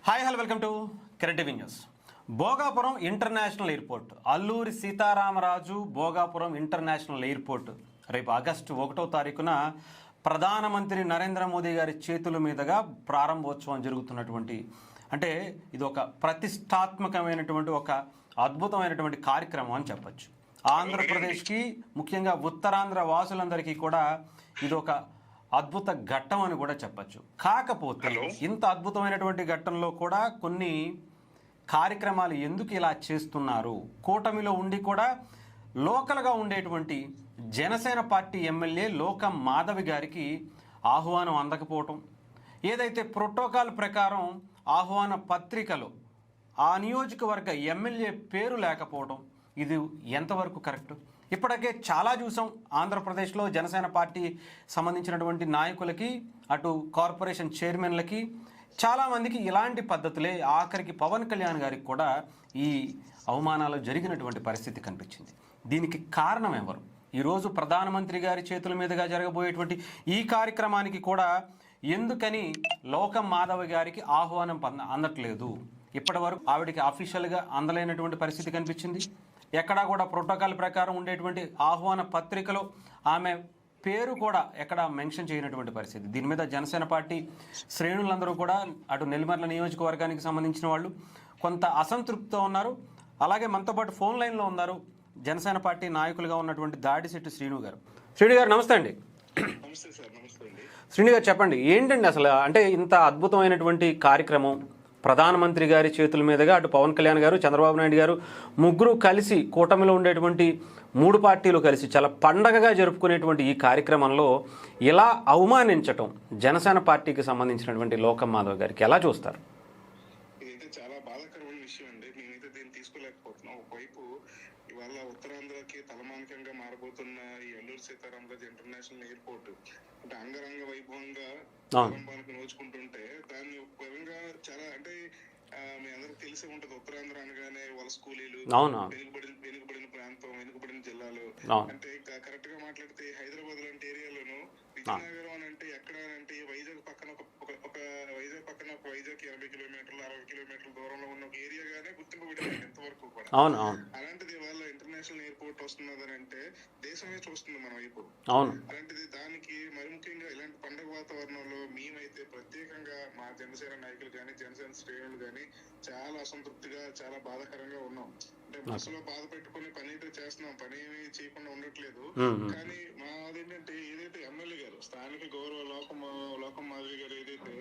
Hi hello welcome to current TV news. Bhogapuram international airport, Alluri Sitaramaraju Bhogapuram international airport రేపు August 1వ తారీఖున ప్రధానమంత్రి నరేంద్ర మోదీ గారి చేతుల మీదుగా ప్రారంభోత్సవం జరుగుతున్నటువంటి, అంటే ఇది ఒక ప్రతిష్టాత్మకమైనటువంటి ఒక అద్భుతమైనటువంటి కార్యక్రమం అని చెప్పచ్చు. ఆంధ్రప్రదేశ్కి, ముఖ్యంగా ఉత్తరాంధ్ర వాసులందరికీ కూడా ఇది ఒక అద్భుత ఘట్టం అని కూడా చెప్పచ్చు. కాకపోతే ఇంత అద్భుతమైనటువంటి ఘట్టంలో కూడా కొన్ని కార్యక్రమాలు ఎందుకు ఇలా చేస్తున్నారు? కూటమిలో ఉండి కూడా లోకల్గా ఉండేటువంటి జనసేన పార్టీ ఎమ్మెల్యే లోకం మాధవి గారికి ఆహ్వానం అందకపోవటం, ఏదైతే ప్రోటోకాల్ ప్రకారం ఆహ్వాన పత్రికలో ఆ నియోజకవర్గ ఎమ్మెల్యే పేరు లేకపోవడం, ఇది ఎంతవరకు కరెక్ట్? ఇప్పటికే చాలా చూసాం. ఆంధ్రప్రదేశ్లో జనసేన పార్టీ సంబంధించినటువంటి నాయకులకి, అటు కార్పొరేషన్ చైర్మన్లకి, చాలామందికి ఇలాంటి పద్ధతులే, ఆఖరికి పవన్ కళ్యాణ్ గారికి కూడా ఈ అవమానాలు జరిగినటువంటి పరిస్థితి కనిపించింది. దీనికి కారణం ఎవరు? ఈరోజు ప్రధానమంత్రి గారి చేతుల మీదుగా జరగబోయేటువంటి ఈ కార్యక్రమానికి కూడా ఎందుకని లోకం మాధవ్ గారికి ఆహ్వానం అందట్లేదు? ఇప్పటి వరకు ఆవిడికి అఫీషియల్గా అందలేనటువంటి పరిస్థితి కనిపించింది. ఎక్కడా కూడా ప్రోటోకాల్ ప్రకారం ఉండేటువంటి ఆహ్వాన పత్రికలో ఆమె పేరు కూడా ఎక్కడ మెన్షన్ చేయనటువంటి పరిస్థితి. దీని మీద జనసేన పార్టీ శ్రేణులందరూ కూడా, అటు నెల్లిమర్ల నియోజకవర్గానికి సంబంధించిన వాళ్ళు కొంత అసంతృప్తితో ఉన్నారు. అలాగే మనతో పాటు ఫోన్ లైన్లో ఉన్నారు జనసేన పార్టీ నాయకులుగా ఉన్నటువంటి దాడిశెట్టి శ్రీను గారు. శ్రీను గారు నమస్తే అండి. శ్రీను గారు చెప్పండి, ఏంటండి అసలు, అంటే ఇంత అద్భుతమైనటువంటి కార్యక్రమం ప్రధానమంత్రి గారి చేతుల మీదుగా అటు పవన్ కళ్యాణ్ గారు, చంద్రబాబు నాయుడు గారు ముగ్గురు కలిసి, కూటమిలో ఉండేటువంటి 3 పార్టీలు కలిసి చాలా పండగగా జరుపుకునేటువంటి ఈ కార్యక్రమంలో ఇలా అవమానించటం జనసేన పార్టీకి సంబంధించినటువంటి లోకం మాధవ్ గారికి ఎలా చూస్తారు? ఇదైతే చాలా బాధాకరమైన విషయం అండి. మేమైతే దీన్ని తీసుకోలేకపోతున్నాం. ఒకవైపు ఇవాళ ఉత్తరాంధ్రకి తలమానికంగా మారబోతున్న ఈ అల్లూరి సీతారామరాజు ఇంటర్నేషనల్ ఎయిర్పోర్ట్ అంటే అంగరంగ వైభవంగా ప్రారంభానికి నోచుకుంటుంటే, దాన్ని ఒక విధంగా చాలా అంటే మీ అందరికి తెలిసే ఉంటది, ఉత్తరాంధ్ర అనగానే వలస కూలీలు, వెనుకబడిన ప్రాంతం, వెనుకబడిన జిల్లాలు. అంటే కరెక్ట్ గా మాట్లాడితే హైదరాబాద్ లాంటి ఏరియాలోను, విజయనగరం అని అంటే ఎక్కడ అంటే వైజాగ్ పక్కన ఒక వైజాగ్ 80 కిలోమీటర్లు 60 కిలోమీటర్ల దూరంలో ఉన్న ఒక ఏరియాగానే గుర్తింపబడింది ఇంతవరకు కూడా. అలాంటిది వాళ్ళ ఇంటర్నేషనల్ ఎయిర్పోర్ట్ వస్తున్నదని అంటే దేశమే చూస్తుంది మన వైపు. అలాంటిది దానికి మరి ముఖ్యంగా ఇలాంటి పండుగ వాతావరణంలో మేమైతే ప్రత్యేకంగా మా జనసేన నాయకులు కానీ, జనసేన శ్రేణులు కానీ చాలా అసంతృప్తిగా, చాలా బాధాకరంగా ఉన్నాం. అంటే బస్సులో బాధ పెట్టుకుని పని అయితే చేస్తున్నాం, పని ఏమీ చేయకుండా ఉండట్లేదు. కానీ మాదేంటంటే, ఏదైతే ఎమ్మెల్యే గారు, స్థానిక గౌరవ లోకం మాధవి గారు ఏదైతే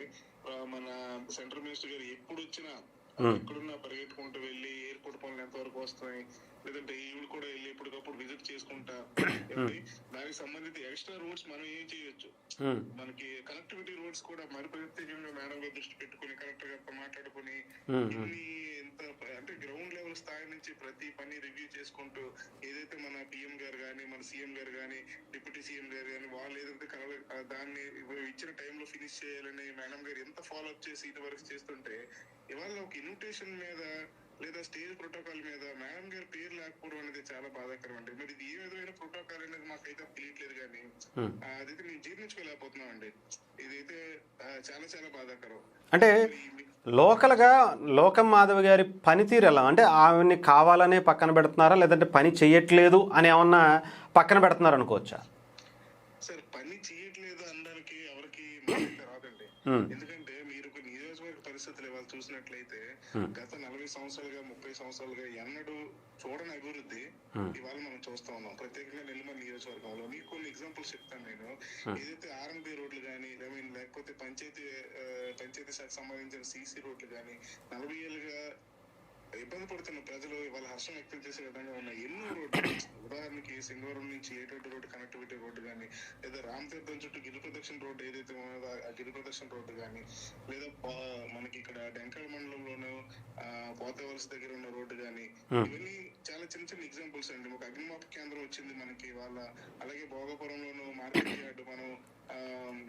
మన సెంట్రల్ మినిస్టర్ గారు ఎప్పుడు వచ్చినా ఎక్కడున్నా పరిగెట్టుకుంటూ వెళ్ళి ఎయిర్పోర్ట్ పనులు ఎంతవరకు వస్తాయి, లేదంటే ఈవిడ కూడా వెళ్ళి ఎప్పటికప్పుడు విజిట్ చేసుకుంటా, దానికి సంబంధిత ఎక్స్ట్రా రూట్స్ మనం ఏం చేయొచ్చు, మనకి కనెక్టివిటీ రూట్స్ కూడా మరి ప్రత్యేకంగా మేడం గారు దృష్టి పెట్టుకుని కలెక్టర్ గారితో మాట్లాడుకుని ఎంత అంటే గ్రౌండ్ లెవెల్ స్థాయి నుంచి ప్రతి పని రివ్యూ చేసుకుంటూ, ఏదైతే మన పిఎం గారు కానీ, మన సీఎం గారు కానీ, డిప్యూటీ సీఎం గారు కానీ వాళ్ళు ఏదైతే దాన్ని ఇచ్చిన టైంలో ఫినిష్ చేయాలని మేడం గారు ఎంత ఫాలో అప్ చేసి ఇది వరకు చేస్తుంటే, ఇవాళ ఒక ఇన్విటేషన్ మీద లేదా స్టేజ్ ప్రోటోకాల్ మీద మేడం గారి పేరు లేకపోవడం అనేది చాలా బాధాకరం అండి. మరి ఇది ఏ విధమైన ప్రోటోకాల్ అనేది మాకైతే తెలియట్లేదు, కానీ అదైతే మేము జీర్ణించుకోలేకపోతున్నాం అండి. ఇదైతే చాలా చాలా బాధాకరం. అంటే లోకల్గా లోకం మాధవ్ గారి పనితీరు ఎలా, అంటే ఆమెని కావాలనే పక్కన పెడుతున్నారా, లేదంటే పని చెయ్యట్లేదు అని ఏమన్నా పక్కన పెడుతున్నారు అనుకోవచ్చా? సార్, పని చేయట్లేదు అనడానికి ఎవరికి రాదండి. ఎందుకంటే మీరు ఒక నియోజకవర్గ పరిస్థితులు ఇవాళ చూసినట్లయితే గత 40 సంవత్సరాలుగా 30 సంవత్సరాలుగా ఎన్నడూ చూడని అభివృద్ధి ఇవాళ మనం చూస్తా ఉన్నాం. ప్రత్యేకంగా నెల్లిమర్ల నియోజకవర్గంలో మీకు కొన్ని ఎగ్జాంపుల్స్ చెప్తాను నేను. ఏదైతే ఆర్ఎంపీ రోడ్లు కానీ, లేకపోతే పంచాయతీ శాఖ సంబంధించిన సీసీ రోడ్లు కానీ, 40 ఏళ్ళుగా ఇబ్బంది పడుతున్న ప్రజలు ఇవాళ హర్షం వ్యక్తం చేసే విధంగా ఉన్న ఎన్నో రోడ్లు. ఉదాహరణకి సింగవరం నుంచి ఏటోటి రోడ్డు కనెక్టివిటీ రోడ్డు కానీ, లేదా రామతీర్థం చుట్టూ గిరి ప్రదక్షిణ రోడ్డు ఏదైతే ఉన్నదో ఆ గిరి ప్రదక్షిణ రోడ్డు కానీ, లేదా మనకి ఇక్కడ డెంకాల మండలంలోనూ పోతవలస దగ్గర ఉన్న రోడ్డు కానీ, ఇవన్నీ చాలా చిన్న చిన్న ఎగ్జాంపుల్స్ అండి. ఒక అగ్నిమాపక కేంద్రం వచ్చింది మనకి వాళ్ళ. అలాగే భోగపురంలోను మార్కెట్ యార్డ్, మనం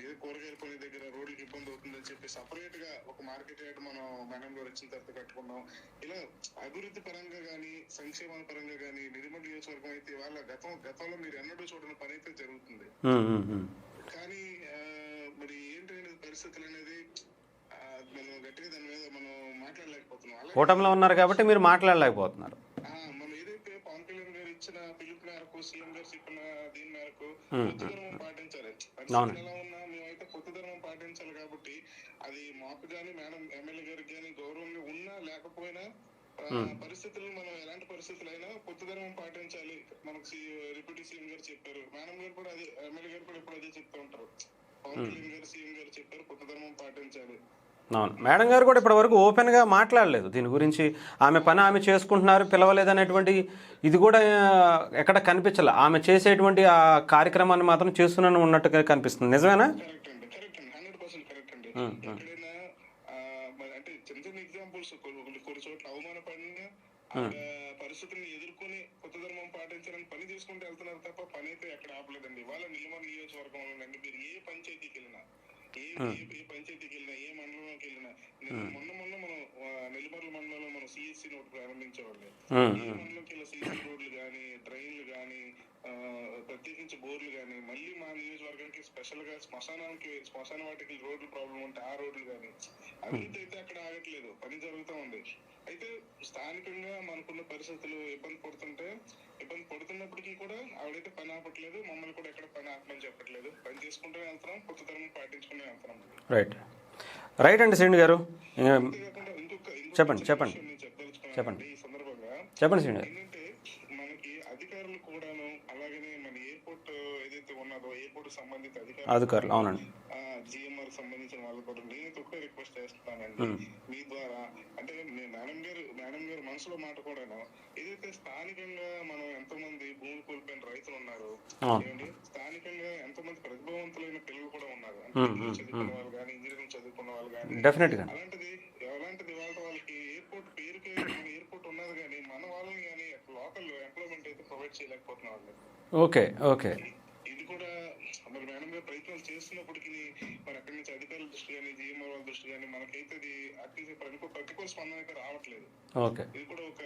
ఏదో కూరగాయల పని దగ్గర రోడ్లకి ఇబ్బంది అవుతుందని చెప్పి సపరేట్ గా ఒక మార్కెట్ యార్డ్ మనం మేడం గారు వచ్చిన తర్వాత కట్టుకున్నాం. ఇలా అభివృద్ధి పరంగా గానీ, సంక్షేమ పరంగా గానీ నిర్మల్ నియోజకవర్గం అయితే వాళ్ళ గతంలో మీరు ఎన్నడూ చూడని పని అయితే జరుగుతుంది. కానీ మరి ఏంటనేది పరిస్థితులు అనేది మనం గట్టిగా దాని మీద మనం కూటమిలో ఉన్నారు కాబట్టి మీరు మాట్లాడలేకపోతున్నారు. మనం ఏదైతే పవన్ కళ్యాణ్ గారు ఇచ్చిన పిలుపు మేరకు, సీఎం గారు చెప్పిన దీని మేరకు కొత్త ధర్మం పాటించాలి. పరిస్థితులు ఎలా ఉన్నా మేమైతే కొత్త ధర్మం పాటించాలి కాబట్టి అది మాకు కానీ మేడం ఎమ్మెల్యే గారికి కానీ గౌరవంగా ఉన్నా లేకపోయినా పరిస్థితులు మనం ఎలాంటి పరిస్థితులైనా కొత్త ధర్మం పాటించాలి. మనకు డిప్యూటీ సీఎం గారు చెప్పారు, మేడం గారు కూడా అదే, ఎమ్మెల్యే గారు కూడా ఎప్పుడు అదే చెప్తూ ఉంటారు. పవన్ కళ్యాణ్ గారు, సీఎం గారు చెప్పారు కొత్త ధర్మం పాటించాలి. అవును, మేడం గారు కూడా ఇప్పటి వరకు ఓపెన్గా మాట్లాడలేదు దీని గురించి. ఆమె పని ఆమె చేసుకుంటున్నారు, పిలవలేదనేటువంటి ఇది కూడా ఎక్కడ కనిపించలే. ఆమె చేసేటువంటి ఆ కార్యక్రమాన్ని మాత్రం చేస్తున్నాను ఉన్నట్టుగా కనిపిస్తుంది. నిజమేనా? కరెక్ట్ అండి, 100% కరెక్ట్ అండి. ఎక్కడైనా అంటే చిన్న చిన్న ఎగ్జాంపుల్స్, కొన్ని చోట్ల అవమానపడిన పరిస్థితులను ఎదుర్కొని కొత్త ధర్మం పాటించాలని పని చేసుకుంటూ వెళ్తున్నారు తప్ప పని అయితే ఎక్కడ ఆపలేదండి. వాళ్ళ నిలమల నియోజకవర్గంలో మీరు ఏ పంచాయతీకి వెళ్ళినా, ఏ పంచాయతీకి వెళ్ళినా, ఏ మండలంలోకి వెళ్ళినా, మొన్న మనం నెల్లిమర్ల మండలంలో మనం సిఎస్సి నోట్ ప్రారంభించేవాళ్ళం. ఏ మండలంకి వెళ్ళిన సిఎస్సి రోడ్లు కానీ, డ్రైన్లు కానీ, ప్రత్యేకించి బోర్లు కానీ, మళ్ళీ మా నియోజకవర్గానికి స్పెషల్ గా శ్మశాన వాటికి రోడ్లు ప్రాబ్లం ఉంటే ఆ రోడ్లు కానీ, అభివృద్ధి అయితే అక్కడ ఆగట్లేదు, పని జరుగుతూ ఉంది. అయితే స్థానికంగా మనకున్న పరిస్థితులు ఇబ్బంది పడుతున్నప్పటికీ కూడా ఆవిడైతే పని ఆపట్లేదు, మమ్మల్ని కూడా ఎక్కడ పని ఆపమని చెప్పట్లేదు. పని చేసుకుంటూనే వెళ్తున్నాం, కొత్త ధర్మం పాటించుకునే వెళ్తున్నాం. రైట్ అండి శ్రీను గారు, చెప్పండి ఈ సందర్భంగా శ్రీను గారు. ఏంటంటే మనకి అధికారులు కూడాను, అలాగనే మన ఎయిర్పోర్ట్ ఏదైతే ఉన్నదో ఎయిర్పోర్ట్ సంబంధిత అధికారులు, అవునండి, జిఎంఆర్ సంబంధించిన వాళ్ళు కూడా నేను ఒకటే రిక్వెస్ట్ చేస్తున్నానండి మీ ద్వారా. అంటే మేడం గారు మనసులో మాట కూడాను, ఏదైతే స్థానికంగా మనం ఎంతో మంది భూమి కోల్పోయిన రైతులు ఉన్నారు, స్థానికంగా ఎంతో మంది ప్రతిభావంతులైన పిల్లలు కూడా ఉన్నారు, చదువుకున్న వాళ్ళు కానీ, ఇంజనీరింగ్ చదువుకున్న వాళ్ళు కానీ, అలాంటిది వాళ్ళకి ఎయిర్పోర్ట్ పేరుకే మన ఎయిర్పోర్ట్ ఉన్నది కానీ మన వాళ్ళని కానీ లోకల్ ఎంప్లాయ్మెంట్ అయితే ప్రొవైడ్ చేయలేకపోతున్నాం. ఓకే ఇది కూడా మరి మేడం గారు ప్రయత్నాలు చేస్తున్నప్పటికీ మరి అక్కడి నుంచి అధికారుల దృష్టి కానీ, జిఎంఆర్ వాళ్ళ దృష్టి కానీ మనకైతే అది అట్లీస్ట్ ప్రతికూల స్పందన అయితే రావట్లేదు. ఇది కూడా ఒక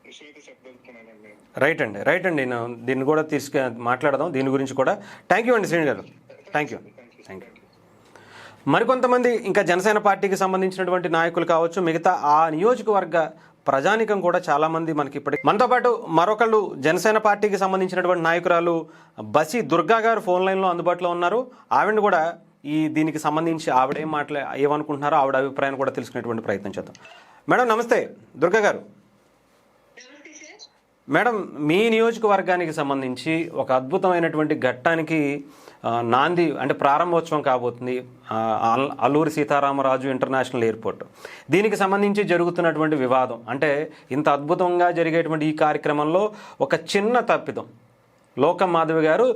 విషయం అయితే చెప్పదలుచుకున్నానండి. రైట్ అండి, దీన్ని కూడా మాట్లాడదాం దీని గురించి కూడా. థ్యాంక్ యూ అండి శ్రీను గారు, థ్యాంక్ యూ. మరికొంతమంది ఇంకా జనసేన పార్టీకి సంబంధించినటువంటి నాయకులు కావచ్చు, మిగతా ఆ నియోజకవర్గ ప్రజానికం కూడా చాలామంది మనకి ఇప్పటికి మనతో పాటు మరొకళ్ళు జనసేన పార్టీకి సంబంధించినటువంటి నాయకురాలు బసి దుర్గా గారు ఫోన్ లైన్లో అందుబాటులో ఉన్నారు. ఆవిడని కూడా దీనికి సంబంధించి ఆవిడ ఏమనుకుంటున్నారో ఆవిడ అభిప్రాయాన్ని కూడా తెలుసుకునేటువంటి ప్రయత్నం చేద్దాం. మేడం నమస్తే, దుర్గా గారు. మేడం, మీ నియోజకవర్గానికి సంబంధించి ఒక అద్భుతమైనటువంటి ఘట్టానికి నాంది అంటే ప్రారంభోత్సవం కాబోతుంది, అల్లూరి సీతారామరాజు ఇంటర్నేషనల్ ఎయిర్పోర్ట్. దీనికి సంబంధించి జరుగుతున్నటువంటి వివాదం అంటే ఇంత అద్భుతంగా జరిగేటువంటి ఈ కార్యక్రమంలో ఒక చిన్న తప్పిదం, లోకం మాధవి గారు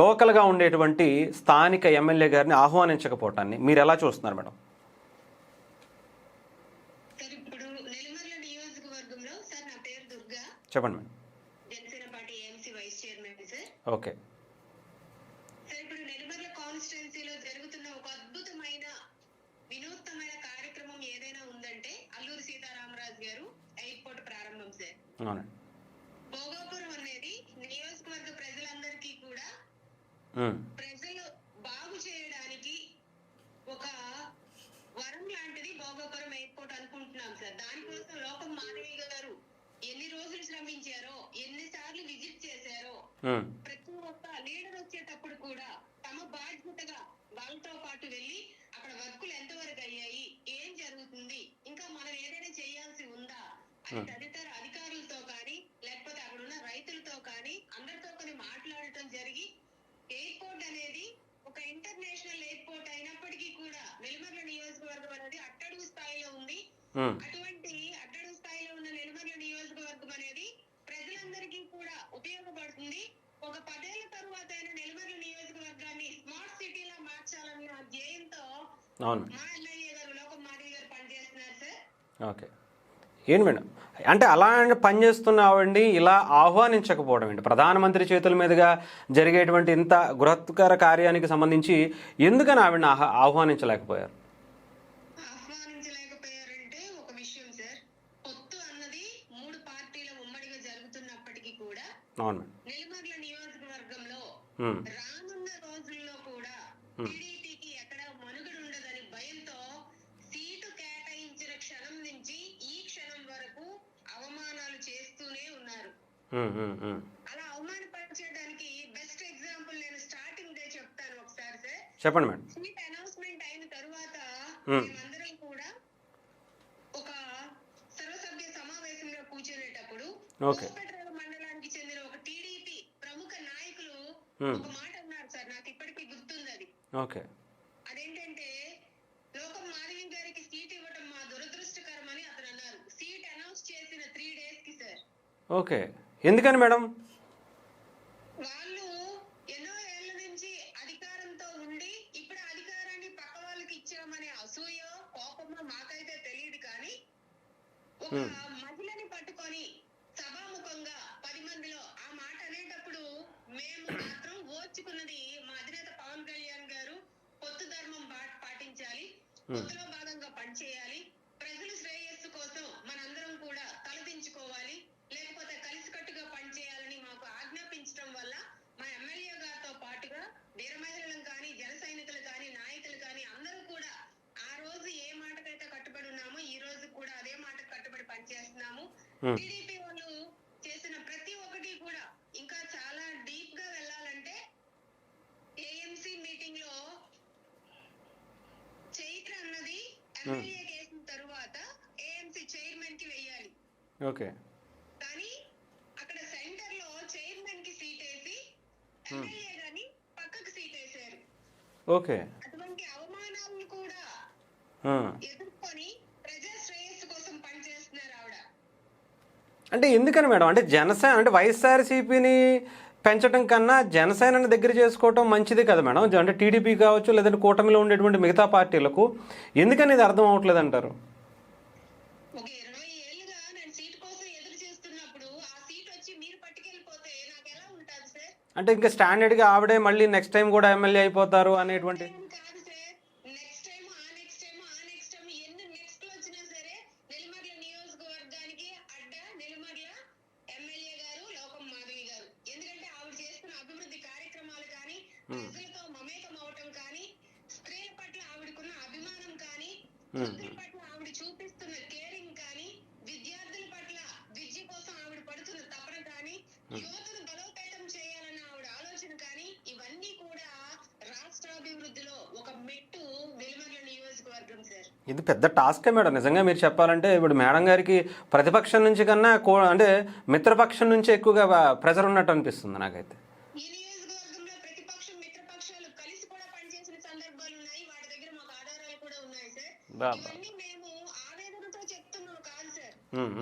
లోకల్గా ఉండేటువంటి స్థానిక ఎమ్మెల్యే గారిని ఆహ్వానించకపోవటాన్ని మీరు ఎలా చూస్తున్నారు మేడం? చెప్పండి madam. Janasena party AMC vice chairman sir. Okay sir, ఇప్పుడు నెల్లిమర్ల కాన్స్టిట్యుయెన్సీలో జరుగుతున్న ఒక అద్భుతమైన వినూత్నమైన కార్యక్రమం ఏదైనా ఉందంటే అల్లూరి సీతారామరాజు గారు ఎయిర్పోర్ట్ ప్రారంభం సార్. అవునండి. భోగాపురం అనేది నియోజకవర్గ ప్రజలందరికీ కూడా ప్రజలు బాగు చేయడానికి ఒక వరం లాంటిది భోగాపురం ఎయిర్పోర్ట్ అనుకుంటున్నాం సార్. దానికోసం లోకం మాధవి గారు ఎన్ని రోజులు శ్రమించారో, ఎన్నిసార్లు విజిట్ చేశారో, ప్రతి ఒక్క లీడర్ వచ్చేటప్పుడు కూడా తమ బాధ్యతగా వాళ్ళతో పాటు వెళ్ళి అక్కడ వర్కులు ఎంతవరకు అయ్యాయి, ఏం జరుగుతుంది, ఇంకా మనం ఏదైనా చేయాల్సి ఉందా అని తదితర అధికారులతో కానీ లేకపోతే అక్కడ ఉన్న రైతులతో కానీ అందరితో కొన్ని మాట్లాడటం జరిగి, ఎయిర్పోర్ట్ అనేది ఒక ఇంటర్నేషనల్ ఎయిర్పోర్ట్ అయినప్పటికీ కూడా నెల్లిమర్ల నియోజకవర్గం అనేది అట్టడుగు స్థాయిలో ఉంది. అటువంటి అట్టడుగు స్థాయిలో ఉన్న నెల్లిమర్ల నియోజకవర్గం అనేది ప్రజలందరికీ కూడా ఉపయోగపడుతుంది. ఒక 10 ఏళ్ల తరువాత అయిన నెల్లిమర్ల నియోజకవర్గాన్ని స్మార్ట్ సిటీలా మార్చాలన్న ధ్యేయంతో మా ఎమ్మెల్యే గారు లోకం మాధవి గారు పనిచేస్తున్నారు సార్. ఓకే, ఏంటి మేడం అంటే అలా పనిచేస్తున్న ఆవిడ్ని ఇలా ఆహ్వానించకపోవడం ఏంటి? ప్రధానమంత్రి చేతుల మీదుగా జరిగేటువంటి ఇంత బృహత్కర కార్యానికి సంబంధించి ఎందుకని ఆవిడని ఆహ్వానించలేకపోయారు? ఆహ్వానించలేకపోయారంటే ఒక విషయం సార్, పొత్తు అన్నది 3 పార్టీల ఉమ్మడిగా జరుగుతున్నప్పటికీ కూడా నెల్లిమర్ల నియోజకవర్గంలో రానున్న రోజుల్లో కూడా టీడీపీకి ఎక్కడ మనుగడ ఉండదని భయంతో సీటు కేటాయించిన క్షణం నుంచి ఈ అలా అవమానపరచడానికి బెస్ట్ ఎగ్జాంపుల్ నేను స్టార్టింగ్ డే చెప్తాను ఒకసారి సార్. చెప్పండి మేడం. సీట్ అనౌన్స్మెంట్ అయిన తర్వాత మ్మ్. మేమందరం కూడా ఒక సర్వసభ్య సమావేశంలో కూర్చునేటప్పుడు ఓకే. కోపట్రాల మండలానికి చెందిన ఒక టీడీపీ ప్రముఖ నాయకులు మ్మ్. ఒక మాట అన్నారు సార్, నాకు ఇప్పటికీ గుర్తుంది అది. ఓకే. అదేంటంటే లోకం మాధవి గారికి సీట్ ఇవ్వడం మా దురదృష్టకరం అని అతను అన్నారు. సీట్ అనౌన్స్ చేసిన 3 days కి సార్. ఓకే, ఎందుకని మేడం? వాళ్ళు ఎన్నో ఏళ్ల నుంచి అధికారంతో ఉండి ఇప్పుడు అధికారాన్ని పక్క వాళ్ళకి ఇచ్చామనే అసూయో కోపమో మాకైతే తెలియదు, కానీ ఒక మహిళని పట్టుకొని సభాముఖంగా 10 మందిలో ఆ మాట అనేటప్పుడు మేము మాత్రం ఓర్చుకున్నది. మా అధినేత పవన్ కళ్యాణ్ గారు పొత్తు ధర్మం పాటించాలి, పొత్తులో భాగంగా పనిచేయాలి, ప్రజల శ్రేయస్సు కోసం మనందరం కూడా తలదించుకోవాలి, లేకపోతే కలిసికట్టుగా పనిచేయాలని మాకు ఆజ్ఞాపించడం వల్ల మా ఎమ్మెల్యే గారితో పాటుగా వీర మహిళలను కానీ జన సైనికులు కానీ నాయకులు కానీ అందరూ కూడా ఆ రోజు ఏ మాటకైతే కట్టుబడి ఉన్నామో ఈ రోజు కూడా అదే మాటకు కట్టుబడి పనిచేస్తున్నాము. టీడీపీ వాళ్ళు చేసిన ప్రతి ఒక్కటి కూడా ఇంకా చాలా డీప్ గా వెళ్ళాలంటే ఏఎంసీ మీటింగ్ లో చైర్ అన్నది ఎమ్మెల్యే కేసిన తరువాత ఏఎంసీ చైర్మన్ కి వెయ్యాలి. ఓకే. కానీ అక్కడ సెంటర్ లో చైర్మన్ కి సీట్ వేసి ఎమ్మెల్యే గాని పక్కకు సీట్ వేశారు. ఓకే. అటువంటి అవమానాలను కూడా ఎదుర్కొని ప్రజా శ్రేయస్సు కోసం పనిచేస్తున్నారు ఆవిడ. అంటే ఎందుకని మేడం? అంటే జనసేన అంటే వైఎస్ఆర్సీపీని పెంచడం కన్నా జనసేనని దగ్గర చేసుకోవటం మంచిది కదా మేడం? అంటే టీడీపీ కావచ్చు, లేదంటే కూటమిలో ఉండేటువంటి మిగతా పార్టీలకు ఎందుకని ఇది అర్థం అవ్వట్లేదు అంటారు? ఒక 20 ఏళ్ళుగా నేను సీట్ కోసం ఎదురు చూస్తున్నప్పుడు ఆ సీట్ వచ్చి మీరు పట్టుకెళ్ళిపోతే నాకు ఎలా ఉంటుంది సార్? అంటే ఇంకా స్టాండర్డ్గా ఆవిడే మళ్ళీ నెక్స్ట్ టైం కూడా ఎమ్మెల్యే అయిపోతారు అనేటువంటి కాదు సార్, నెక్స్ట్ టైం ఆ నెక్స్ట్ టైం ఆ నెక్స్ట్ టైం ఎన్ని నెక్స్ట్ వచ్చినా సరే నెల్లిమర్ల నియోజకవర్గానికి అడ్డ నెల్లిమర్ల ఎమ్మెల్యే గారు లోకం మాధవి గారు. ఎందుకంటే ఆవిడ చేస్తున్న అభివృద్ధి కార్యక్రమాలు కానీ, ప్రజలతో మమేకం అవటం కానీ, స్త్రీల పట్ల ఆవిడకున్న అభిమానం కానీ, వృద్ధుల పట్ల ఆవిడ చూపిస్తున్న కేరింగ్ కానీ, విద్యార్థుల పట్ల విద్య కోసం ఆవిడ పడుతున్న తపన కానీ, యువతను బలోపేతం చేయాలన్న ఆవిడ ఆలోచన కానీ, ఇవన్నీ కూడా రాష్ట్రాభివృద్ధిలో ఒక మెట్టు వెలుమర్ల నియోజకవర్గం సార్. ఇది పెద్ద టాస్కే మేడం నిజంగా మీరు చెప్పాలంటే. ఇప్పుడు మేడం గారికి ప్రతిపక్షం నుంచి కన్నా అంటే మిత్రపక్షం నుంచి ఎక్కువగా ప్రెజర్ ఉన్నట్టు అనిపిస్తుంది నాకైతే. ఈ నియోజకవర్గంలో ప్రతిపక్షం మిత్రపక్షాలు కలిసి కూడా పనిచేసిన సందర్భాలు ఉన్నాయి. వాటి దగ్గర మాకు ఆధారాలు కూడా ఉన్నాయి సార్. ఇవన్నీ మేము ఆవేదనతో చెప్తున్నాం కాదు సార్.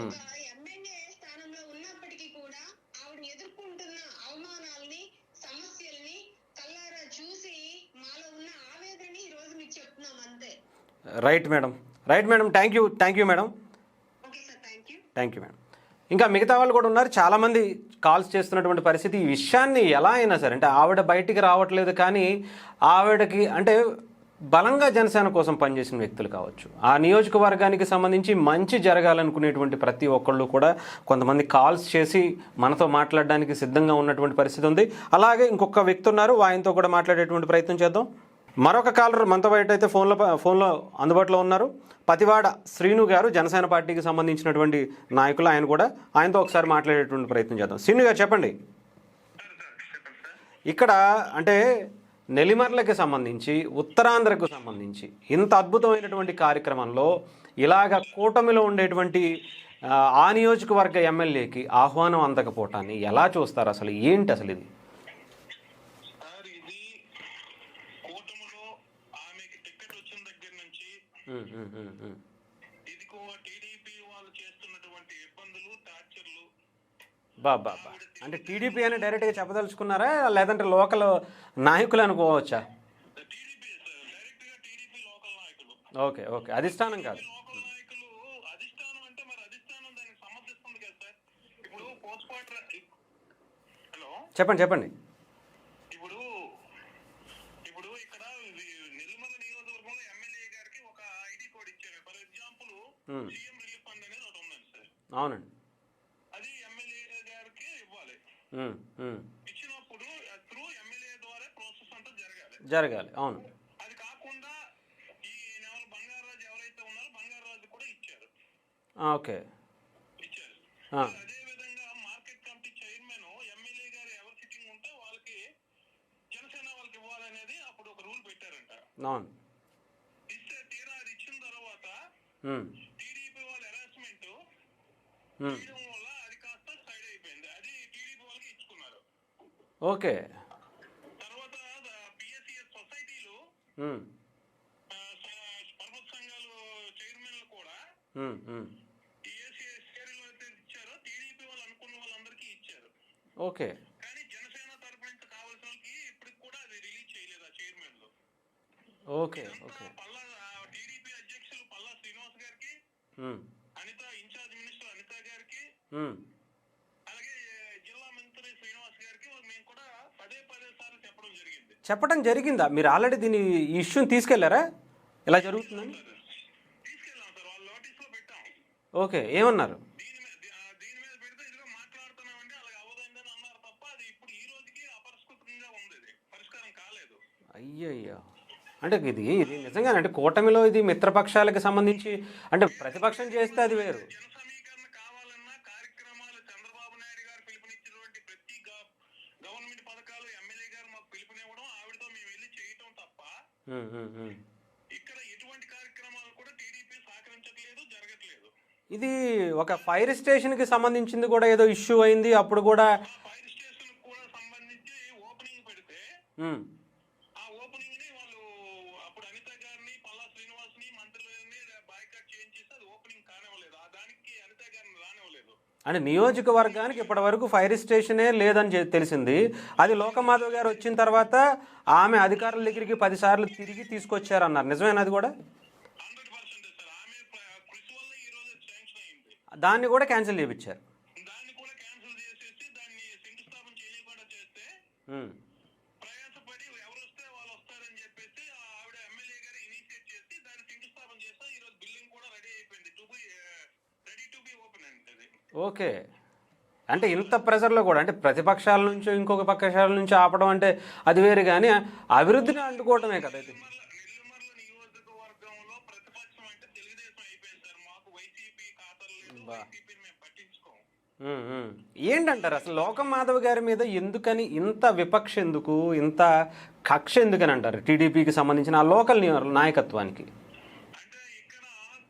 ఒక ఎమ్మెల్యే స్థానంలో ఉన్నప్పటికీ కూడా ఆవిడ ఎదుర్కొంటున్న అవమానాలని, సమస్యల్ని కల్లారా చూసి మాలో ఉన్న ఆవేదనని ఈ రోజు మీకు చెప్తున్నాం అంతే. Right madam, right madam. Thank you madam. Okay sir, thank you madam. ఇంకా మిగతా వాళ్ళు కూడా ఉన్నారు, చాలామంది కాల్స్ చేస్తున్నటువంటి పరిస్థితి. ఈ విషయాన్ని ఎలా అయినా సరే అంటే ఆవిడ బయటికి రావట్లేదు, కానీ ఆవిడకి అంటే బలంగా జనసేన కోసం పనిచేసిన వ్యక్తులు కావచ్చు, ఆ నియోజకవర్గానికి సంబంధించి మంచి జరగాలనుకునేటువంటి ప్రతి ఒక్కళ్ళు కూడా కొంతమంది కాల్స్ చేసి మనతో మాట్లాడడానికి సిద్ధంగా ఉన్నటువంటి పరిస్థితి ఉంది. అలాగే ఇంకొక వ్యక్తి ఉన్నారు, ఆయనతో కూడా మాట్లాడేటువంటి ప్రయత్నం చేద్దాం. మరొక కాలర్ మనతో బయట అయితే ఫోన్లో అందుబాటులో ఉన్నారు. పతివాడ శ్రీను గారు, జనసేన పార్టీకి సంబంధించినటువంటి నాయకులు. ఆయనతో ఒకసారి మాట్లాడేటువంటి ప్రయత్నం చేద్దాం. శ్రీను గారు చెప్పండి. ఇక్కడ అంటే నెల్లిమర్లకి సంబంధించి, ఉత్తరాంధ్రకు సంబంధించి ఇంత అద్భుతమైనటువంటి కార్యక్రమంలో ఇలాగ కూటమిలో ఉండేటువంటి ఆ నియోజకవర్గ ఎమ్మెల్యేకి ఆహ్వానం అందకపోవటాన్ని ఎలా చూస్తారు? అసలు ఏంటి అసలు ఇది? బాబా అంటే టీడీపీ అని డైరెక్ట్గా చెప్పదలుచుకున్నారా, లేదంటే లోకల్ నాయకులు అనుకోవచ్చా? ఓకే, అధిష్టానం కాదు. చెప్పండి. ఇప్పుడు ఇక్కడ నెల్లిమర్ల నియోజకవర్గంలో ఎమ్మెల్యే గారికి ఒక ఐడి కోడ్ ఇచ్చారు. For example CM relief fund అనేది ఒకటి ఉందండి సార్. అవునండి. అది ఎమ్మెల్యే గారికి ఇవ్వాలి. ఇచ్చినప్పుడు త్రూ ఎమ్మెల్యే ద్వారా ప్రాసెస్ అంతా జరగాలి. అవును. అది కాకుండా ఈ బంగారాజు ఎవరైతే ఉన్నారో బంగారాజు కూడా ఇచ్చారు. ఓకే. అదే విధంగా మార్కెట్ కమిటీ అవును. ఇస్తే తీరా అది ఇచ్చిన తర్వాత ఉమ్, టీడీపీ వాళ్ళ హెరాస్మెంట్ ఉమ్, చేయడం వల్ల అది కాస్త సైడ్ అయిపోయింది. అది టీడీపీ వాళ్ళకి ఇచ్చుకున్నారు. ఓకే. తర్వాత పిఎస్సిఎస్ సొసైటీలు ఉమ్, పర్వత సంఘాలు చైర్మన్లు కూడా ఉమ్, ఉమ్, షేర్లు అయితే ఇచ్చారో టీడీపీ వాళ్ళు అనుకున్న వాళ్ళందరికీ ఇచ్చారు. ఓకే. కానీ జనసేన తరపు నుంచి కావాల్సిన వాళ్ళకి ఇప్పటికి కూడా అది రిలీజ్ చేయలేదు ఆ చైర్మన్లు. ఓకే. ఓకే. పల్లా టీడీపీ అధ్యక్షులు పల్లా శ్రీనివాస్ గారికి, ఉమ్, అనిత ఇన్ఛార్జ్ మినిస్టర్ అనిత గారికి, ఉమ్, అలాగే జిల్లా మంత్రి శ్రీనివాస్ గారికి మేము కూడా పదే సార్లు చెప్పడం జరిగింది. చెప్పడం జరిగిందా? మీరు ఆల్రెడీ దీని ఈ ఇష్యూని తీసుకెళ్లారా ఇలా జరుగుతుందని? తీసుకెళ్ళాం సార్, వాళ్ళ నోటీస్ లో పెట్టాం. ఓకే, ఏమన్నారు? దీని మీద పెడితే ఇదిగో మాట్లాడుతున్నామంటే అలాగే అవదండి అన్నారు తప్ప అది ఇప్పుడు ఈ రోజుకి అపరిష్కృతంగా ఉంది. ఇది పరిష్కారం కాలేదు. అయ్యయ్యో, అంటే ఇది నిజంగా అంటే కూటమిలో ఇది మిత్రపక్షాలకు సంబంధించి అంటే ప్రతిపక్షం చేస్తే అది వేరు. జన సమీకరణ కావాలన్నా కార్యక్రమాలు చంద్రబాబు నాయుడు గారు పిలుపునిచ్చినటువంటి ప్రతి గవర్నమెంట్ పథకాలు ఎమ్మెల్యే గారు మాకు పిలుపునివ్వడం, ఆవిడతో మేము వెళ్ళి చేయటం తప్ప ఉమ్, ఉమ్, ఉమ్. ఇక్కడ ఎటువంటి కార్యక్రమాలు కూడా టీడీపీ సహకరించట్లేదు, జరగట్లేదు. ఇది ఒక ఫైర్ స్టేషన్కి సంబంధించింది కూడా ఏదో ఇష్యూ అయింది అప్పుడు కూడా. ఫైర్ స్టేషన్ కూడా సంబంధించి ఓపెనింగ్ పెడితే ఉమ్, ఆ ఓపెనింగ్ ని వాళ్ళు అప్పుడు అనిత గారిని పల్లా శ్రీనివాస్ ని మంత్రులని బాయ్కాట్ చేయించేసి అది ఓపెనింగ్ కానివ్వలేదు. ఆ దానికి అనిత గారిని రానివ్వలేదు. అంటే నియోజకవర్గానికి ఇప్పటి వరకు ఫైర్ స్టేషనే లేదని తెలిసింది. అది లోకమాధవ్ గారు వచ్చిన తర్వాత ఆమె అధికారుల దగ్గరికి 10 సార్లు తిరిగి తీసుకొచ్చారన్నారు. నిజమేనా అది కూడా? 100% సార్. ఆమె కృషి వల్ల ఈ రోజు శాంక్షన్ అయింది. దాన్ని కూడా క్యాన్సిల్ చేయించారు. దాన్ని కూడా క్యాన్సిల్ చేసేసి దాన్ని శంకుస్థాపన చేయకుండా చేస్తే ఉమ్, ప్రయాసపడి ఎవరు వస్తే వాళ్ళు వస్తారని చెప్పేసి ఆవిడ ఎమ్మెల్యే గారు ఇనిషియేట్ చేసి దాన్ని శంకుస్థాపన చేస్తే ఈ రోజు బిల్డింగ్ కూడా రెడీ అయిపోయింది. రెడీ టు బి ఓపెన్ అంటది. ఓకే. అంటే ఇంత ప్రెజర్లో కూడా అంటే ప్రతిపక్షాల నుంచి ఇంకొక పక్షాల నుంచి ఆపడం అంటే అది వేరు, కానీ అభివృద్ధిని అడ్డుకోవటమే కదా ఇది. నెల్లిమర్ల నియోజకవర్గంలో ప్రతిపక్షం అంటే తెలుగుదేశం అయిపోయింది సార్. మాకు వైసీపీ ఖాతాలు లేదు, వైసీపీని మేము పట్టించుకోం. ఉమ్, ఉమ్. ఏంటంటారు అసలు లోకం మాధవ్ గారి మీద ఎందుకని ఇంత విపక్ష ఎందుకు, ఇంత కక్ష ఎందుకని అంటారు టీడీపీకి సంబంధించిన ఆ లోకల్ నాయకత్వానికి? అంటే ఇక్కడ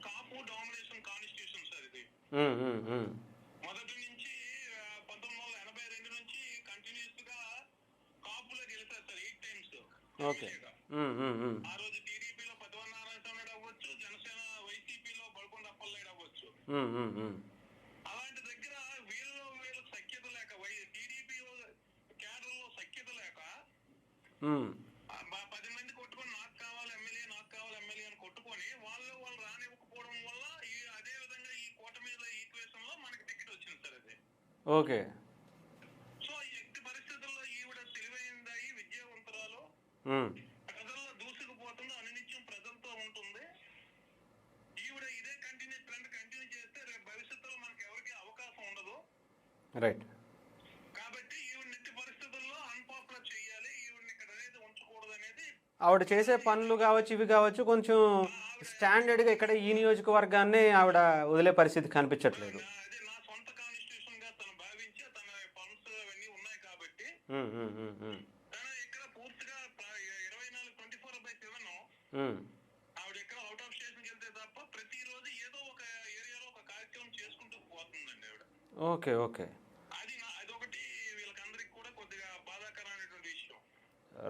కాపు డామినేషన్ కాన్స్టిట్యూషన్ సార్ ఇది. ఉమ్, ఉమ్, ఉమ్. మొదటి నుంచి 1982 నుంచి కంటిన్యూస్ గా కాపులో గెలిచారు సార్ 8 times. ఓకే. ఉమ్, ఉమ్, ఉమ్. ఆ రోజు టీడీపీలో పద్మనాభ నారాయణ అవ్వచ్చు, జనసేన వైసీపీలో బల్కొండ అప్పలనాయుడు అవ్వచ్చు. ఉమ్, ఉమ్, ఉమ్. అలాంటి దగ్గర వీళ్ళు సఖ్యత లేక టీడీపీ క్యాడర్ లో సఖ్యత లేక ఉమ్. 10 మంది కొట్టుకొని నాకు కావాలి ఎమ్మెల్యే అని కొట్టుకొని వాళ్ళు రానివ్వకపోవడం వల్ల అదే విధంగా ఈ కూటమిల ఈక్వేషన్ లో మనకి టికెట్ వచ్చింది సార్ అది. ఓకే. సో ఈ ఎట్టి పరిస్థితుల్లో ఈవిడ తెలివైందాయి, విద్యావంతురాలు, ఉమ్, ప్రజల్లో దూసుకుపోతుంది, అనునిత్యం ప్రజలతో ఉంటుంది. ఈవిడ ఇదే ట్రెండ్ కంటిన్యూ చేస్తే రేపు భవిష్యత్తులో మనకి ఎవరికి అవకాశం ఉండదు. రైట్. కాబట్టి ఈవిడ ఎట్టి పరిస్థితుల్లో అన్పాపులర్ చేయాలి, ఈవిడని ఇక్కడ అనేది ఉంచకూడదు అనేది ఆవిడ చేసే పనులు కావచ్చు ఇవి కావచ్చు కొంచెం స్టాండర్డ్గా ఇక్కడ ఈ నియోజకవర్గాన్ని ఆవిడ వదిలే పరిస్థితి కనిపించట్లేదు. అదే నా సొంత కాన్స్టిట్యూషన్ గా తను భావించి తన ఫండ్స్ అవన్నీ ఉన్నాయి కాబట్టి ఉమ్, ఉమ్, ఉమ్, ఉమ్. తను ఇక్కడ పూర్తిగా 24/7 ఉమ్. ఆవిడ ఎక్కడ అవుట్ ఆఫ్ స్టేషన్కి వెళ్తే తప్ప ప్రతిరోజు ఏదో ఒక ఏరియాలో ఒక కార్యక్రమం చేసుకుంటూ పోతుందండి ఆవిడ. ఓకే. ఓకే. అదొకటి వీళ్ళకందరికి కూడా కొద్దిగా బాధాకరమైనటువంటి విషయం.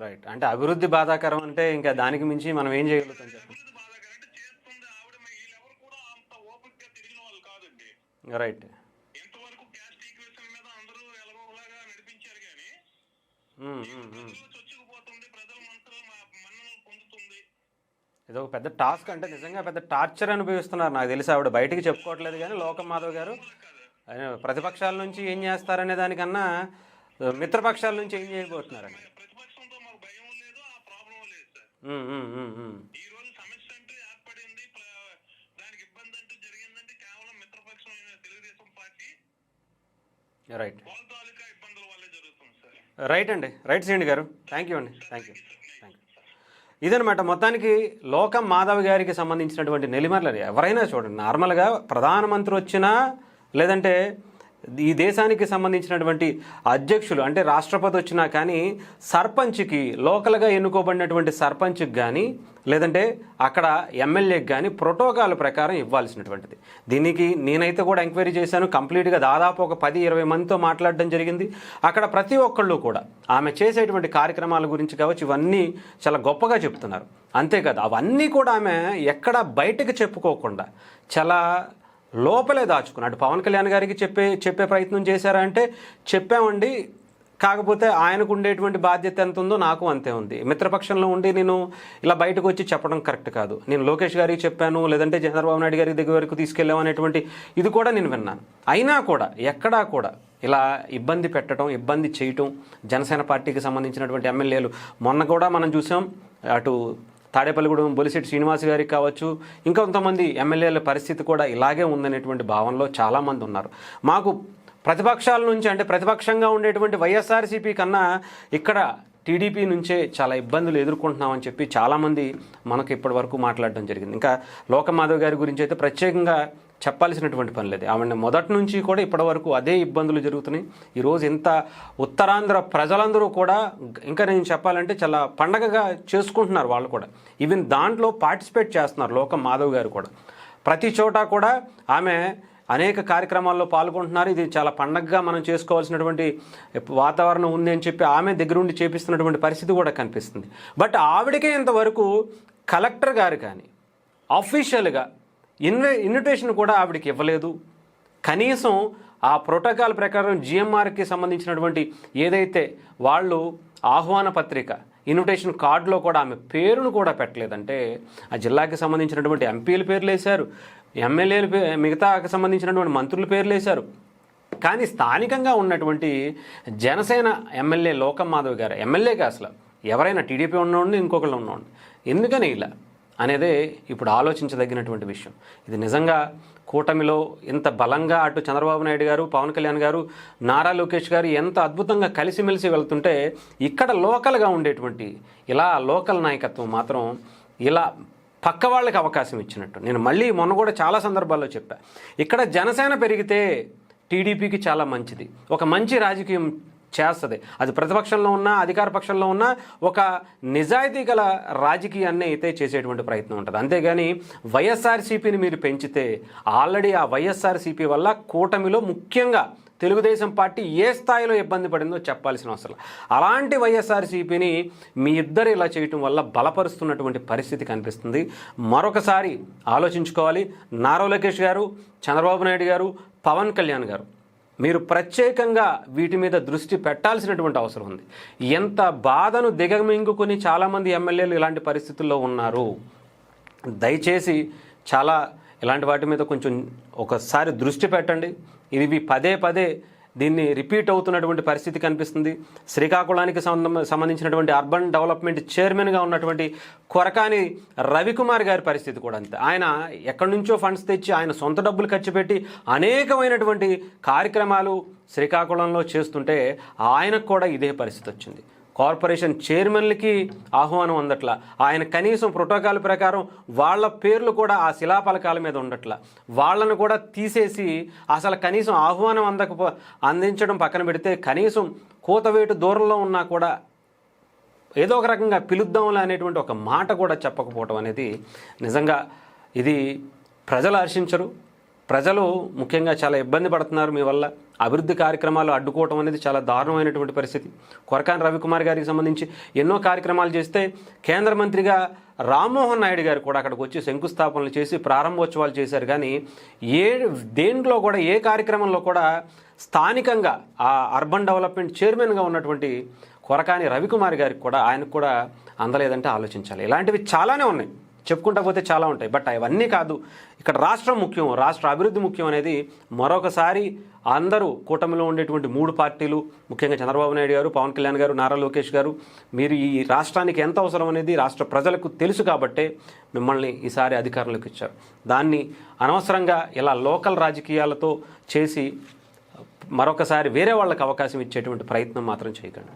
రైట్. అంటే అభివృద్ధి బాధాకరం అంటే ఇంకా దానికి మించి మనం ఏం చేయగలుగుతాం చెప్పండి. అభివృద్ధి బాధాకరం అంటే చేస్తుంది ఆవిడ. వీళ్ళెవరు కూడా అంత ఓపిక గా తిరిగిన వాళ్ళు కాదండి. రైట్. ఎంతవరకు క్యాస్ట్ ఈక్వేషన్ మీద అందరూ ఎలాగోలాగా నడిపించారు కానీ ఉమ్, ఉమ్, ఉమ్. ప్రజల్లో చొచ్చుకుపోతుంది, ప్రజల మనసులో మన్ననలు పొందుతుంది. ఇది ఒక పెద్ద టాస్క్, అంటే నిజంగా పెద్ద టార్చర్ అనుభవిస్తున్నారు నాకు తెలిసి. ఆవిడ బయటికి చెప్పుకోవట్లేదు కానీ లోకం మాధవ్ గారు ఆయన ప్రతిపక్షాల నుంచి ఏం చేస్తారనే దానికన్నా మిత్రపక్షాల నుంచి ఏం చేయబోతున్నారని. ప్రతిపక్షంతో మాకు భయం లేదు, ఆ ప్రాబ్లం లేదు సార్. ఉమ్, ఉమ్, ఉమ్, ఉమ్. ఈ రోజు సమస్య అంటూ ఏర్పడింది, దానికి ఇబ్బంది అంటూ జరిగిందంటే కేవలం మిత్రపక్షమైన తెలుగుదేశం పార్టీ రైట్. వాళ్ళ తాలూకా ఇబ్బందుల వల్లే జరుగుతుంది సార్. రైట్ అండి. రైట్ శ్రీని గారు, థ్యాంక్ యూ అండి. Thank you. ఇదనమాట మొత్తానికి లోకం మాధవ్ గారికి సంబంధించినటువంటి నెల్లిమర్ల. ఎవరైనా చూడండి, నార్మల్గా ప్రధానమంత్రి వచ్చినా లేదంటే ఈ దేశానికి సంబంధించినటువంటి అధ్యక్షులు అంటే రాష్ట్రపతి వచ్చినా కానీ సర్పంచ్కి, లోకల్గా ఎన్నుకోబడినటువంటి సర్పంచ్కి కానీ లేదంటే అక్కడ ఎమ్మెల్యేకి కానీ ప్రోటోకాల్ ప్రకారం ఇవ్వాల్సినటువంటిది. దీనికి నేనైతే కూడా ఎంక్వైరీ చేశాను. కంప్లీట్గా దాదాపు ఒక 10-20 మందితో మాట్లాడడం జరిగింది. అక్కడ ప్రతి ఒక్కళ్ళు కూడా ఆమె చేసేటువంటి కార్యక్రమాల గురించి కావచ్చు ఇవన్నీ చాలా గొప్పగా చెప్తున్నారు. అంతేకాదు అవన్నీ కూడా ఆమె ఎక్కడ బయటకు చెప్పుకోకుండా చాలా లోపలే దాచుకున్నాడు. పవన్ కళ్యాణ్ గారికి చెప్పే ప్రయత్నం చేశారా అంటే చెప్పామండి, కాకపోతే ఆయనకు ఉండేటువంటి బాధ్యత ఎంత ఉందో నాకు అంతే ఉంది. మిత్రపక్షంలో ఉండి నేను ఇలా బయటకు వచ్చి చెప్పడం కరెక్ట్ కాదు. నేను లోకేష్ గారికి చెప్పాను, లేదంటే చంద్రబాబు నాయుడు గారి దగ్గర వరకు తీసుకెళ్ళాం అనేటువంటి ఇది కూడా నేను విన్నాను. అయినా కూడా ఎక్కడా కూడా ఇలా ఇబ్బంది పెట్టడం, ఇబ్బంది చేయటం జనసేన పార్టీకి సంబంధించినటువంటి ఎమ్మెల్యేలు మొన్న కూడా మనం చూసాం. అటు తాడేపల్లిగూడెం బొలిశెట్టి శ్రీనివాస్ గారికి కావచ్చు, ఇంకా కొంతమంది ఎమ్మెల్యేల పరిస్థితి కూడా ఇలాగే ఉందనేటువంటి భావనలో చాలామంది ఉన్నారు. మాకు ప్రతిపక్షాల నుంచి అంటే ప్రతిపక్షంగా ఉండేటువంటి వైఎస్ఆర్సీపీ కన్నా ఇక్కడ టీడీపీ నుంచే చాలా ఇబ్బందులు ఎదుర్కొంటున్నామని చెప్పి చాలామంది మనకు ఇప్పటి వరకు మాట్లాడడం జరిగింది. ఇంకా లోకమాధవ్ గారి గురించి అయితే ప్రత్యేకంగా చెప్పాల్సినటువంటి పని లేదు. ఆవిడ మొదటి నుంచి కూడా ఇప్పటి వరకు అదే ఇబ్బందులు జరుగుతున్నాయి. ఈరోజు ఇంత ఉత్తరాంధ్ర ప్రజలందరూ కూడా ఇంకా నేను చెప్పాలంటే చాలా పండగగా చేసుకుంటున్నారు. వాళ్ళు కూడా ఈవెన్ దాంట్లో పార్టిసిపేట్ చేస్తున్నారు. లోకమాధవ్ గారు కూడా ప్రతి చోట కూడా ఆమె అనేక కార్యక్రమాల్లో పాల్గొంటున్నారు. ఇది చాలా పండగగా మనం చేసుకోవాల్సినటువంటి వాతావరణం ఉంది అని చెప్పి ఆమె దగ్గరుండి చేపిస్తున్నటువంటి పరిస్థితి కూడా కనిపిస్తుంది. బట్ ఆవిడకే ఇంతవరకు కలెక్టర్ గారు కానీ అఫీషియల్గా ఇన్విటేషన్ కూడా ఆవిడకి ఇవ్వలేదు. కనీసం ఆ ప్రోటోకాల్ ప్రకారం జిఎంఆర్కి సంబంధించినటువంటి ఏదైతే వాళ్ళు ఆహ్వాన పత్రిక ఇన్విటేషన్ కార్డులో కూడా ఆమె పేరును కూడా పెట్టలేదంటే ఆ జిల్లాకి సంబంధించినటువంటి ఎంపీల పేర్లు వేశారు, ఎమ్మెల్యేలు మిగతాకి సంబంధించినటువంటి మంత్రుల పేర్లు వేశారు. కానీ స్థానికంగా ఉన్నటువంటి జనసేన ఎమ్మెల్యే లోకమాధవ్ గారు ఎమ్మెల్యేగా అసలు ఎవరైనా టీడీపీ ఉన్నవాడిని ఇంకొకళ్ళు ఉన్నవాడిని ఎందుకని ఇలా అనేదే ఇప్పుడు ఆలోచించదగినటువంటి విషయం. ఇది నిజంగా కూటమిలో ఎంత బలంగా అటు చంద్రబాబు నాయుడు గారు, పవన్ కళ్యాణ్ గారు, నారా లోకేష్ గారు ఎంత అద్భుతంగా కలిసిమెలిసి వెళ్తుంటే ఇక్కడ లోకల్గా ఉండేటువంటి ఇలా లోకల్ నాయకత్వం మాత్రం ఇలా పక్క వాళ్ళకి అవకాశం ఇచ్చినట్టు. నేను మళ్ళీ మొన్న కూడా చాలా సందర్భాల్లో చెప్పా, ఇక్కడ జనసేన పెరిగితే టీడీపీకి చాలా మంచిది, ఒక మంచి రాజకీయం చేస్తుంది. అది ప్రతిపక్షంలో ఉన్నా అధికార పక్షంలో ఉన్నా ఒక నిజాయితీ గల రాజకీయాన్ని అయితే చేసేటువంటి ప్రయత్నం ఉంటుంది. అంతేగాని వైఎస్ఆర్సీపీని మీరు పెంచితే ఆల్రెడీ ఆ వైఎస్ఆర్సీపీ వల్ల కూటమిలో ముఖ్యంగా తెలుగుదేశం పార్టీ ఏ స్థాయిలో ఇబ్బంది పడిందో చెప్పాల్సిన అవసరం. అలాంటి వైఎస్ఆర్సీపీని మీ ఇద్దరు ఇలా చేయటం వల్ల బలపరుస్తున్నటువంటి పరిస్థితి కనిపిస్తుంది. మరొకసారి ఆలోచించుకోవాలి. నారా లోకేష్ గారు, చంద్రబాబు నాయుడు గారు, పవన్ కళ్యాణ్ గారు మీరు ప్రత్యేకంగా వీటి మీద దృష్టి పెట్టాల్సినటువంటి అవసరం ఉంది. ఎంత బాధను దిగమింగుకొని చాలామంది ఎమ్మెల్యేలు ఇలాంటి పరిస్థితుల్లో ఉన్నారు. దయచేసి చాలా ఇలాంటి వాటి మీద కొంచెం ఒకసారి దృష్టి పెట్టండి. ఇవి పదే పదే దీన్ని రిపీట్ అవుతున్నటువంటి పరిస్థితి కనిపిస్తుంది. శ్రీకాకుళానికి సంబంధించినటువంటి అర్బన్ డెవలప్మెంట్ చైర్మన్గా ఉన్నటువంటి కొరకాని రవికుమార్ గారి పరిస్థితి కూడా అంతే. ఆయన ఎక్కడి నుంచో ఫండ్స్ తెచ్చి ఆయన సొంత డబ్బులు ఖర్చు పెట్టి అనేకమైనటువంటి కార్యక్రమాలు శ్రీకాకుళంలో చేస్తుంటే ఆయనకు కూడా ఇదే పరిస్థితి వచ్చింది. కార్పొరేషన్ చైర్మన్లకి ఆహ్వానం అందట్లా, ఆయన కనీసం ప్రోటోకాల్ ప్రకారం వాళ్ళ పేర్లు కూడా ఆ శిలాఫలకాల మీద ఉండట్లా, వాళ్ళను కూడా తీసేసి అసలు కనీసం ఆహ్వానం అందించడం పక్కన పెడితే కనీసం కూతవేటు దూరంలో ఉన్నా కూడా ఏదో ఒక రకంగా పిలుద్దాంలే అనేటువంటి ఒక మాట కూడా చెప్పకపోవటం అనేది నిజంగా ఇది ప్రజలు హర్షించరు. ప్రజలు ముఖ్యంగా చాలా ఇబ్బంది పడుతున్నారు. మీ వల్ల అభివృద్ధి కార్యక్రమాలు అడ్డుకోవటం అనేది చాలా దారుణమైనటువంటి పరిస్థితి. కొరకాని రవికుమార్ గారికి సంబంధించి ఎన్నో కార్యక్రమాలు చేస్తే కేంద్ర మంత్రిగా రామ్మోహన్ నాయుడు గారు కూడా అక్కడికి వచ్చి శంకుస్థాపనలు చేసి ప్రారంభోత్సవాలు చేశారు. కానీ దేంట్లో కూడా ఏ కార్యక్రమంలో కూడా స్థానికంగా ఆ అర్బన్ డెవలప్మెంట్ చైర్మన్గా ఉన్నటువంటి కొరకాని రవికుమార్ గారికి కూడా ఆయనకు కూడా అందలేదంటే ఆలోచించాలి. ఇలాంటివి చాలానే ఉన్నాయి, చెప్పుకుంటా పోతే చాలా ఉంటాయి. బట్ అవన్నీ కాదు, ఇక్కడ రాష్ట్రం ముఖ్యం, రాష్ట్ర అభివృద్ధి ముఖ్యం అనేది మరొకసారి అందరూ కూటమిలో ఉండేటువంటి 3 పార్టీలు ముఖ్యంగా చంద్రబాబు నాయుడు గారు, పవన్ కళ్యాణ్ గారు, నారా లోకేష్ గారు మీరు ఈ రాష్ట్రానికి ఎంత అవసరం అనేది రాష్ట్ర ప్రజలకు తెలుసు కాబట్టే మిమ్మల్ని ఈసారి అధికారంలోకి ఇచ్చారు. దాన్ని అనవసరంగా ఇలా లోకల్ రాజకీయాలతో చేసి మరొకసారి వేరే వాళ్ళకి అవకాశం ఇచ్చేటువంటి ప్రయత్నం మాత్రం చేయకండి.